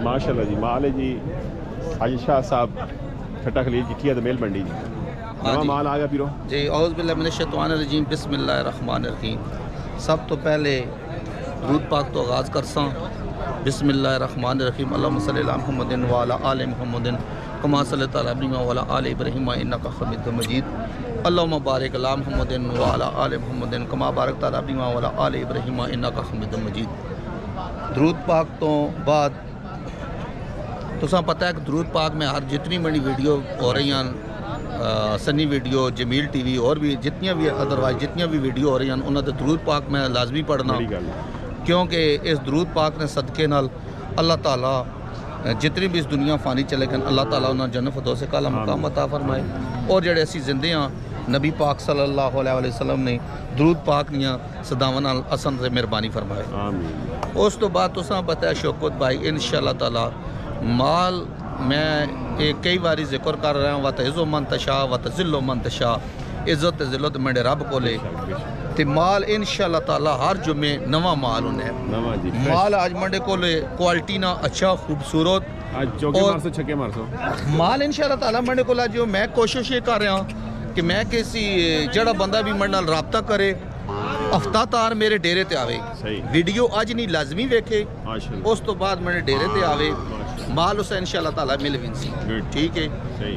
माशाल्लाह जी। माल है जी हाजी शाह साहब ठट्टा खलील जिठिया मेल मंडी जी। नवा माल आ गया पीरो जी। औज़ बिल्लाहि मिनश शैतानिर रजीम बिस्मिल्लाहिर रहमानिर रहीम। सब तो पहले दूध पाक तो आगाज़ करसा बिस्मिल्लाहिर रहमानिर रहीम। अल्लाहुम्मा सल्लि अला मुहम्मदिन व अला आलि मुहम्मदिन कमा सल्लैता अला इब्राहीम व अला आलि इब्राहीम इन्नका हमीदुम मजीद। अल्लाहुम्मा बारिक अला मुहम्मदिन व अला आलि मुहम्मदिन कमा बारकता अला इब्राहीम व अला आलि इब्राहीम इन्नका हमीदुम मजीद। दरूद पाक तो बाद तुसा पता है कि दरूद पाक में हर जितनी बड़ी वीडियो हो रही हैं सनी वीडियो जमील टीवी और भी जितनी भी अदरवाइज जितनी भी वीडियो हो रही हैं उन्होंने दरूद पाक में लाजमी पढ़ना, क्योंकि इस दरूद पाक ने सदके नाल अल्लाह ताला जितनी भी इस दुनिया फानी चले गए अल्लाह ताला उन्होंने जन्नत फिरदौस का मकाम अता फरमाए। और जेडे असी जिंदे हाँ नबी पाक सल्लल्लाहु अलैहि वसल्लम ने दरूद पाक दियां सदावां नाल असन से मेहरबानी फरमाए। उस तो बाद तुसा पता है शौकत भाई इंशाअल्लाह ताला माल मैं कई बारी जिक्र कर रहा हूँ, वत इज़्ज़ो मन तशा वत ज़िल्लो मन तशा। इज़्ज़त ज़िल्लत मेरे रब को ले ते माल इंशाअल्लाह ताला हर जुमे नवा माल होने माल आज मंडे को ले क्वालिटी ना अच्छा खूबसूरत माल इंशाअल्लाह ताला मंडे को ला। जो मैं कोशिश ये कर रहा हूँ कि मैं किसी जड़ा बंदा भी मंडे नाल राबता करे हफ्ता तार मेरे डेरे ते आवे, वीडियो अज नहीं लाजमी वेखे, उस तो बाद मेरे डेरे ते आवे माल उसे इंशाअल्लाह ताला मिल विंसी। ठीक है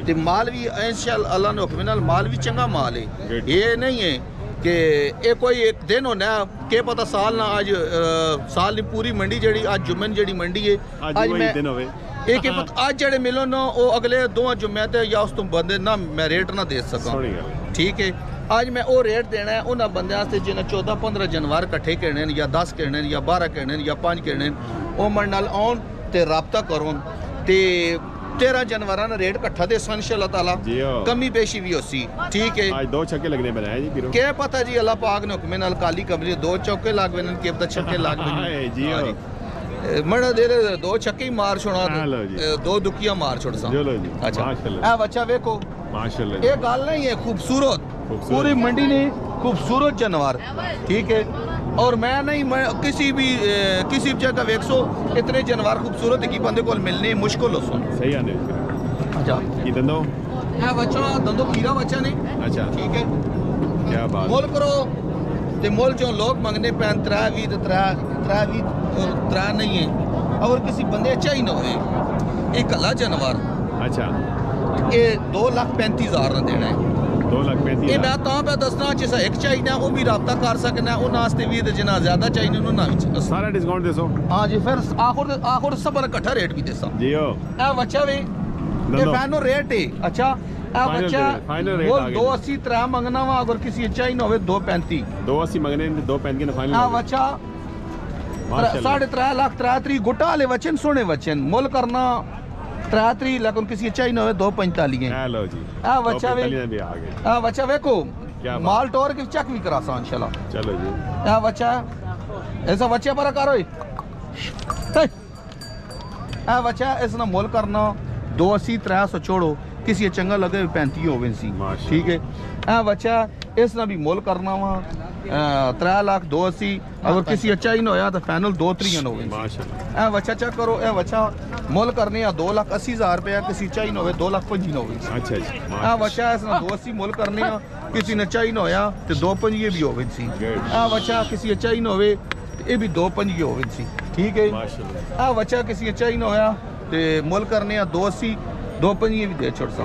ते माल भी इंशाअल्लाह अल्लाह ने हुक्म नाल माल भी चंगा माल है। ये नहीं है कि ये कोई एक दिन होना के पता साल ना आज साल नहीं पूरी मंडी जड़ी आज जुम्मन जड़ी मंडी है आज मैं एक पता आज जड़े मिलो ना वो अगले दो जुम्मे ते या उस तुम बंदे ना मैं रेट ना दे सका। ठीक है आज मैं वो रेट देना है उन्होंने बंदे जिन्हें 14-15 जानवर कट्ठे करने या 10 करने या 12 करने या 5 करने वो मन नाल आउन ते राबता करो ते 13 जानवर रेट कट्ठा दे इंशाअल्लाह ताला कमी पेशी भी होसी। ठीक है आज 2 छक्के लगने में है जी पीरो क्या पता जी अल्लाह पाक ने हुक्म नाल काली कमरी 2 चौके लागवे ने के पता छक्के लागवे जी मड़ा दे 2 छक्के ही मार छोड़ा 2 दुकिया मार छोड़ सा। अच्छा माशाल्लाह ए बच्चा देखो माशाल्लाह ये गल नहीं है खूबसूरत पूरी मंडी ने खूबसूरत जानवर। ठीक है और मैं नहीं किसी भी जगह वेखो इतने जानवर खूबसूरत की बंदे को मिलने मुश्किल हो सुन सही आने। अच्छा की दंदो है बच्चा दंदो कीरा बच्चा ने। अच्छा ठीक है क्या बात मोल करो ते मोल जो लोग मंगने पैन 3 नहीं है और किसी बंदे चाहिए ना हो एक अल्लाह जानवर। अच्छा ये 2,35,000 ना देना है 2,35,000 ये मैं तो पे दसना जिसा एक चाहिए वो भी राबता कर सकना उन्हां वास्ते भी ते जिना ज्यादा चाहिए उन्हां सारा डिस्काउंट देसो। हां जी फिर आखिर सब इकट्ठा रेट भी देसा जी। ओ ए बच्चा वे ये फाइनल रेट है। अच्छा ए बच्चा वो 280 3 मंगना वा अगर किसी चाहिए होवे 235 280 मंगने 235 के फाइनल। हां बच्चा 3.5 लाख 3 गुटा वाले वचन सोने वचन मोल करना 3 लेकिन किसी चाहिए ना 245 है। हेलो जी आ बच्चा वे आ बच्चा देखो माल टोर के चेक भी करा सा इंशाल्लाह। चलो जी आ बच्चा ऐसा बच्चा पर करो आ बच्चा इसना मोल करना 280 300 छोड़ो किसी चंगा लगे 35 होवे सी। ठीक है आ बच्चा इसना भी मोल करना वा 3 लाख 280 अगर किसी अच्छा ही ना होया तो फाइनल 2-3 होवे माशाल्लाह। ए बच्चा चेक करो ए बच्चा मोल करने 2,80,000 रुपया किसी चाहिए ना होवे 2,25,000 होवे। अच्छा जी आ बच्चा इसना 280 मोल करने किसी ने चाहिए ना होया तो 2,25 भी होवे सी। आ बच्चा किसी अच्छा ही ना होवे ये भी 2,25 होवे सी। ठीक है माशाल्लाह आ बच्चा किसी अच्छा ही ना होया तो मोल करने 280 2,25 भी दे छोड़ सा।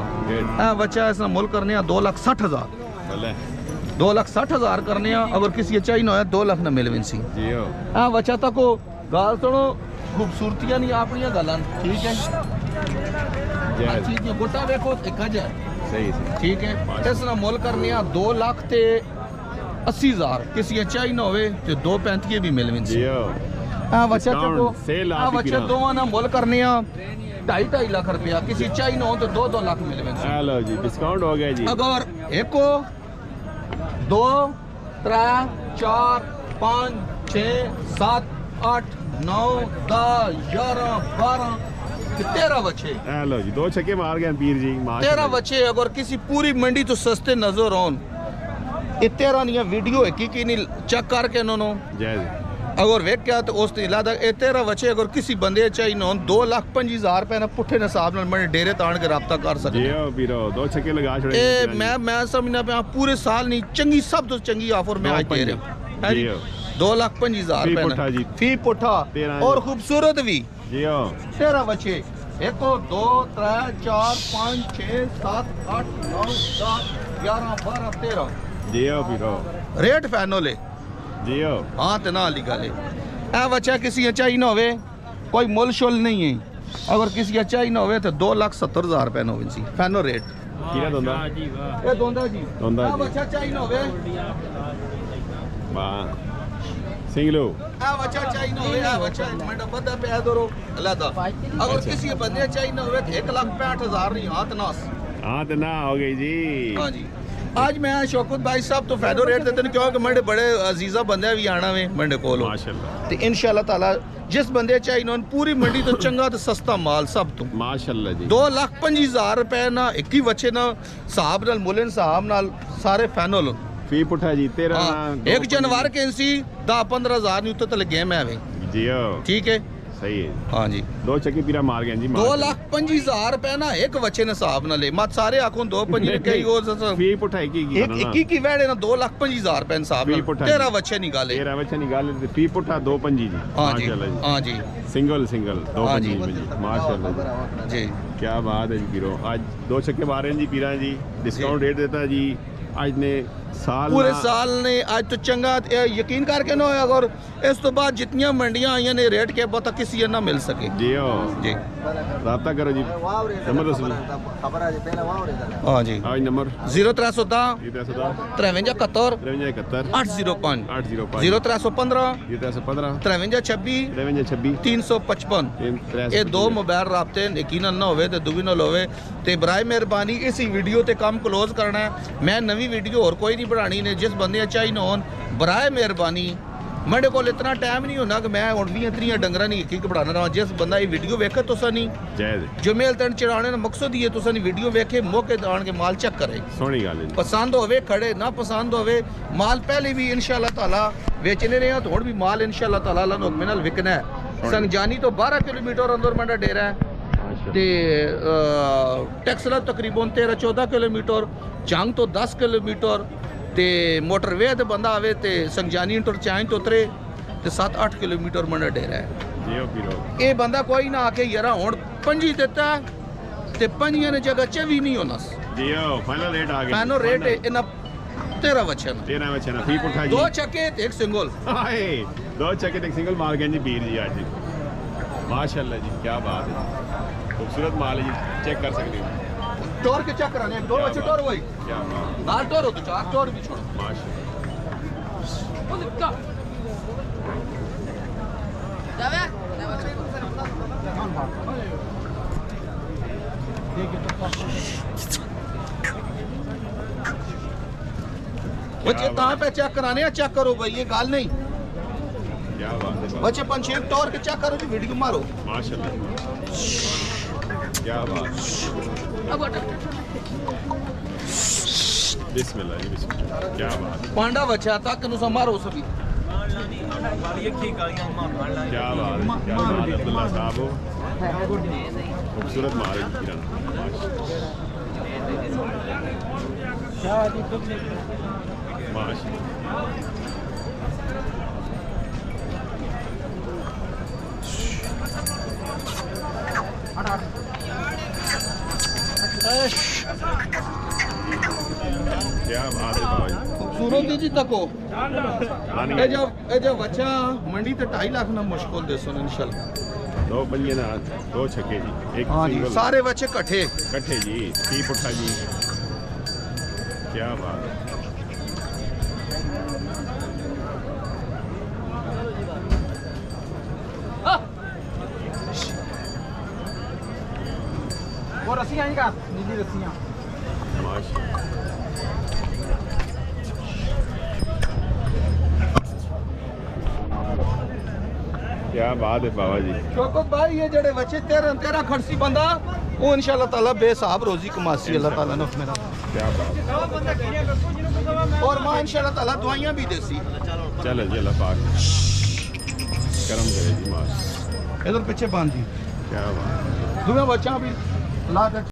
आ बच्चा इसना मोल करने 2,60,000 2,60,000 करने अगर किसी चाहिए ना 2 लाख ना मिलवे सी। हाँ बच्चा तक गाल सुनो खूबसूरतियां नहीं अपनी गल। ठीक है चीज गोटा देखो एक सही ठीक है इसना मुल करने 2,80,000 किसी चाहिए ना हो तो 2,35 भी मिलवे सी। हाँ बच्चा चको बच्चा दोवां ना मुल करने 2.5 लाख रुपया किसी चाहिए ना हो तो 2 लाख मिलवे सी। हेलो जी डिस्काउंट हो गया जी अगर एक 2 3 4 5 6 7 8 9 10 11 12 13 बच्चे। हेलो जी 2 छक्के मार गए पीर जी 13 बच्चे अगर किसी पूरी मंडी तो सस्ते नजर आन ये 13 नहीं वीडियो है की नहीं चेक करके इन्होंने अगर वेख क्या तो उस इलादा ए तेरा बच्चे अगर किसी बंदे चाहिए ना 2,25,000 रुपए ना पुठे ने हिसाब नाल मैंने डेरे तान के राब्ता कर सकते जी ओ पीरो दो छक्के लगा छोड़े ए मैं समझना पे पूरे साल नहीं चंगी सब तो चंगी ऑफर में आज दे रहे हैं जी ओ 2,25,000 फी रुपए पुट्ठा जी। फी पुठा तेरह और खूबसूरत भी जी ओ तेरा बच्चे 1 2 3 4 5 6 7 8 9 10 11 12 13 जी ओ पीरो रेट फाइनल है जी ओ हाँ तो ना लिखा ले ए बच्चा किसी अच्छा ही ना होवे कोई मुल शुल नहीं है अगर किसी अच्छा ही ना होवे तो 2,70,000 रुपए ना होवे सी फाइनल रेट किरा दोंदा ए दोंदा जी दोंदा ए जी। बच्चा चाहिए ना होवे वाह सिंगलो ए बच्चा चाहिए ना होवे ए बच्चा मंडा बदा पे दरो अल्लाह दा अगर अच्छा। किसी बंदे चाहिए ना होवे तो 1,65,000 नहीं हाथ नास हाँ तो ना हो गई जी हाँ जी आज मैं शौकत भाई साहब तो फायदा रेट देते हैं क्योंकि मंडे बड़े अजीजा बंदे भी आना वे मंडे कोलो माशाल्लाह ते इंशाल्लाह ताला जिस बंदे चाहिए ना पूरी मंडी तो चंगा तो सस्ता माल सब तो माशाल्लाह जी 2,25,000 रुपए ना एक ही बच्चे ना साहब नाल मुलन साहब नाल सारे फाइनल फी पुट्ठा जी तेरा एक जनवर के इंसी 10-15,000 नहीं तो लगे मैं वे जी ओ ठीक है सही है हाँ जी दो चक्की पीरा मार गए जी 2,25,000 रुपए ना एक बच्चे ने साहब ना ले मत सारे आखों 2,25 कई वो फी पुट्ठा की एक ही वेड़े ना 2,25,000 रुपए साहब फी ना पुट्ठा तेरा जी। बच्चे निकाले तेरा बच्चा निकाल फी पुट्ठा 2,25 जी हाँ जी माशाल्लाह हाँ जी सिंगल सिंगल हाँ जी। 2,25 जी माशाल्लाह जी जी क्या बात है जी पीरो आज दो छक्के मारे हैं जी पीरा जी डिस्काउंट रेट देता जी आज ने साल पूरे ना- साल ने आज तो चंगा यकीन करके ना होया अगर इस तो बाद जितनी मंडियां आई ने रेट के पता किसी ना मिल सके जी ओ जी राब्ता करो जी नंबर दसो हाँ जी आज नंबर 0310 ये 310 5371 5371 805 805 0315 ये 315 5326 5326 355 ਇਹ ਦੋ ਮੋਬਾਈਲ ਰਾਬਤੇ ਯਕੀਨਨ ਨਾ ਹੋਵੇ ਤੇ ਦੁਬੀ ਨਾਲ ਹੋਵੇ ਤੇ ਬਰਾਏ ਮਿਹਰਬਾਨੀ ਇਸੀ ਵੀਡੀਓ ਤੇ ਕੰਮ ਕਲੋਜ਼ ਕਰਨਾ ਹੈ ਮੈਂ ਨਵੀਂ ਵੀਡੀਓ ਹੋਰ ਕੋਈ ਨਹੀਂ ਬਣਾਣੀ ਨੇ ਜਿਸ ਬੰਦੇ ਚਾਹੀ ਨਾ ਹੋਣ ਬਰਾਏ ਮਿਹਰਬਾਨੀ ਮੇਰੇ ਕੋਲ ਇਤਨਾ ਟਾਈਮ ਨਹੀਂ ਹੁੰਦਾ ਕਿ ਮੈਂ ਹੁਣ 20-30 ਡੰਗਰਾਂ ਨਹੀਂ ਇੱਕ ਬਣਾਣਾ ਰਹਾ ਜਿਸ ਬੰਦਾ ਇਹ ਵੀਡੀਓ ਵੇਖੇ ਤੁਸੀਂ ਨਹੀਂ ਜੈਦ ਜੁਮੇਲ ਤਨ ਚੜਾਉਣੇ ਦਾ ਮਕਸਦ ਹੀ ਹੈ ਤੁਸੀਂ ਵੀਡੀਓ ਵੇਖੇ ਮੌਕੇ ਤੇ ਆਣ ਕੇ ਮਾਲ ਚੈੱਕ ਕਰੇ ਸੋਹਣੀ ਗੱਲ ਹੈ ਜੀ ਪਸੰਦ ਹੋਵੇ ਖੜੇ ਨਾ ਪਸੰਦ ਹੋਵੇ ਮਾਲ ਪਹਿਲੇ ਵੀ ਇਨਸ਼ਾਅੱਲਾ ਤਾਲਾ ਵੇਚਨੇ ਰਹੇ ਹਾਂ ਤੇ ਹੁਣ ਵੀ ਮਾਲ ਇਨਸ਼ਾਅੱਲਾ ਤਾਲਾ ਅੱਲਾਹ ਦੇ ਹੁਕਮ ਨਾਲ ਵਿਕਣਾ ਹੈ ਸੰਗਜਾਨੀ ਤੋਂ 12 ਕਿਲੋਮੀਟਰ ਅੰਦਰ ਮੰਡਾ ਡੇਰਾ ਹੈ ਤੇ ਟੈਕਸਲਾ ਤਕਰੀਬਨ 13-14 ਕਿਲੋਮੀਟਰ ਜੰਗ ਤੋਂ 10 ਕਿਲੋਮੀਟਰ ਤੇ ਮੋਟਰਵੇ ਤੇ ਬੰਦਾ ਆਵੇ ਤੇ ਸੰਗਜਾਨੀ ਇੰਟਰਚੇਂਜ ਤੋਂ ਉਤਰੇ ਤੇ 7-8 ਕਿਲੋਮੀਟਰ ਮੰਡਾ ਡੇਰਾ ਹੈ ਜੀ ਉਹ ਪੀਰੋ ਇਹ ਬੰਦਾ ਕੋਈ ਨਾ ਆ ਕੇ ਯਾਰਾ ਹੁਣ 5 ਦਿੱਤਾ ਤੇ 5 ਨੇ ਜਗ੍ਹਾ 'ਚ ਵੀ ਨਹੀਂ ਹੋਣਾ ਜੀ ਉਹ ਫਾਈਨਲ ਰੇਟ ਆ ਗਿਆ ਫਾਈਨਲ ਰੇਟ ਇਹਨਾਂ 13 ਬੱਚਿਆਂ ਨੂੰ 13 ਵਿੱਚ ਨਾ ਫੀ ਪੁੱਠਾ ਜੀ ਦੋ ਛੱਕੇ ਤੇ ਇੱਕ ਸਿੰਗਲ ਹਾਏ ਦੋ ਚੱਕੇ ਤੇ ਸਿੰਗਲ ਮਾਰ ਗਏ ਜੀ ਵੀਰ ਜੀ ਅੱਜ ਮਾਸ਼ਾਅੱਲਾ ਜੀ ਕੀ ਬਾਤ ਹੈ खूबसूरत माल है जी चेक कर सकते हो टोर के चेक कराने दो बच्चे टोर वही क्या बात नाल टोर हो तो चार टोर भी छोड़ो माशाअल्लाह बच्चे कहाँ पे चेक कराने हैं चेक करो भाई ये गाल नहीं क्या बात है बच्चे 5-6 टोर के चेक करो जी वीडियो मारो माशाअल्लाह क्या बात बिस्मिल्लाह जी बिस्मिल्लाह क्या बात पांडा बच्चा तक नु मारो सभी क्या बात है क्या बात है अब्दुल्ला साहब हो खूबसूरत माल है जी किरण माशाअल्लाह क्या बात है भाई खूबसूरत जी तको नानी ए जब बच्चा मंडी ते 2.5 लाख ना मुश्किल दे सुन इंशाल्लाह दो पंजे ना दो छक्के जी एक हाँ जी सिंगल सारे बच्चे इकट्ठे कट्ठे जी टी पुट्ठा जी क्या बात है वो रस्सियाँ ही का नीली रस्सियाँ माशाअल्लाह क्या बात है बाबा जी शौकत भाई ये जड़े बच्चे 13 खड़सी बंदा वो इंशाल्लाह ताला बेहिसाब रोजी कमासी अल्लाह ताला ने मेरा क्या बात और मां इंशाल्लाह ताला दवाइयां भी देसी चलो जी अल्लाह पाक करम करे जी माल इधर पीछे बांध दी क्या बात है। दुनिया बच्चा भी ला के